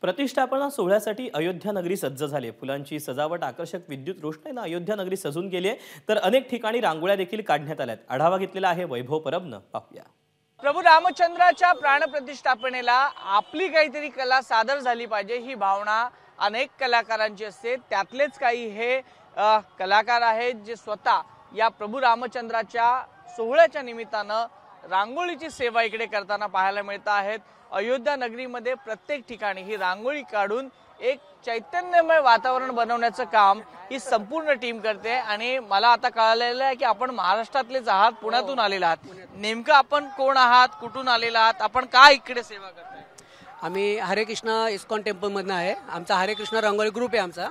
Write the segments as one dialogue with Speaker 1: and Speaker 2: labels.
Speaker 1: प्रतिष्ठापना सोहळ्यासाठी अयोध्या नगरी सज्ज झाली आहे। फुलांची सजावट, आकर्षक विद्युत रोषणाईने अयोध्या नगरी सजून गेली आहे, तर अनेक ठिकाणी रांगोळ्या देखील काढण्यात आल्यात। आढावा घेतलेला आहे वैभव परबनं, पाहूया।
Speaker 2: प्रभू रामचंद्राच्या प्राणप्रतिष्ठापनेला आपली काहीतरी कला सादर झाली पाहिजे ही भावना अनेक कलाकारांची असते। त्यातलेच काही हे कलाकार आहेत जे स्वतः या प्रभू रामचंद्राच्या सोहळ्याच्या निमित्तानं रांगोळीची सेवा इकडे करताना पाहायला मिळत आहेत। अयोध्या नगरीमध्ये प्रत्येक ठिकाणी ही रांगोळी काढून एक चैतन्यमय वातावरण बनवण्याचं काम ही संपूर्ण टीम करते। आणि मला आता कळलेलं आहे की आपण महाराष्ट्रातलेच आहात, पुण्यातून आलेला आहात। नेमकं आपण कोण आहात, कुठून आलेला आहात, आपण काय इकडे सेवा करताय?
Speaker 3: आम्ही हरे कृष्ण इस्कॉन टेम्पलमधनं आहे। आमचा हरे कृष्ण रांगोळी ग्रुप आहे आमचा।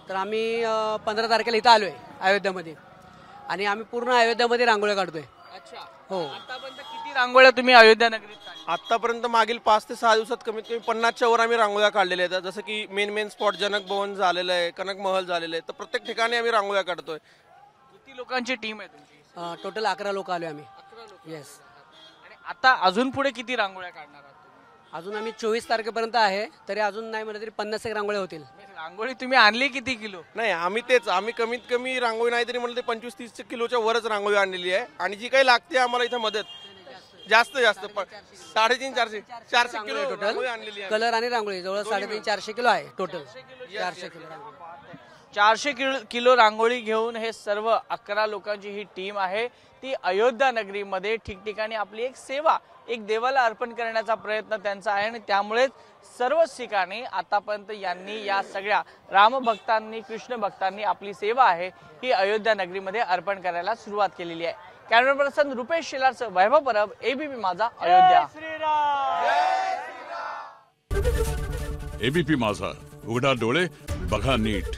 Speaker 3: तर आम्ही 15 तारखेला इथं आलोय अयोध्यामध्ये, आणि आम्ही पूर्ण अयोध्यामध्ये रांगोळ्या काढतोय।
Speaker 2: अच्छा,
Speaker 3: हो।
Speaker 2: आतापर्यंत किती रांगोळ्या तुम्ही अयोध्या नगरीत काढल्या?
Speaker 4: आतापर्यंत मागील 5 ते 6 दिवसात कमीत कमी 50च्या वर आम्ही रांगोळ्या काढलेल्या आहेत। जसं की मेन स्पॉट जनक भवन झालेलं आहे, कनक महल झालेलं आहे, तर प्रत्येक ठिकाणी आम्ही रांगोळ्या काढतोय।
Speaker 2: किती लोकांची टीम आहे तुमची?
Speaker 3: टोटल 11 लोक आलोय आम्ही।
Speaker 2: 11 लोक।
Speaker 3: येस।
Speaker 2: आणि आता अजून पुढे किती रांगोळ्या काढणार आहात तुम्ही?
Speaker 3: अजून आम्ही 24 तारखेपर्यंत आहे, तरी अजून नाही म्हणलं तरी 50 एक रांगोळ्या होतील।
Speaker 2: रांगोळी तुम्ही आणली किती किलो?
Speaker 4: नाही, आम्ही कमीत कमी रांगोळी नाही तरी म्हणलं ते 25-30 किलोच्या वरच रांगोळी आणलेली आहे। आणि जी काही लागते आम्हाला इथं मदत जास्त 350-400 किलो रांगोळी आणलेली आहे।
Speaker 3: कलर आणि रांगोळी जवळ 350-400 किलो आहे टोटल। 400 किलो रांगोळी।
Speaker 2: 400 किलो रांगोळी घेऊन हे सर्व 11 लोकांची ही टीम आहे ती अयोध्या नगरीमध्ये ठिकठिकाणी आपली एक सेवा, एक देवाला अर्पण करण्याचा प्रयत्न त्यांचा आहे। आणि त्यामुळेच सर्वच ठिकाणी आतापर्यंत यांनी या सगळ्या रामभक्तांनी, कृष्ण भक्तांनी आपली सेवा आहे ही अयोध्या नगरीमध्ये अर्पण करायला सुरुवात केलेली आहे। कॅमेरा पर्सन रुपेश शेलारसह वैभव परब, एबीपी माझा, अयोध्या।
Speaker 5: एबीपी माझा, उघडा डोळे बघा नीट।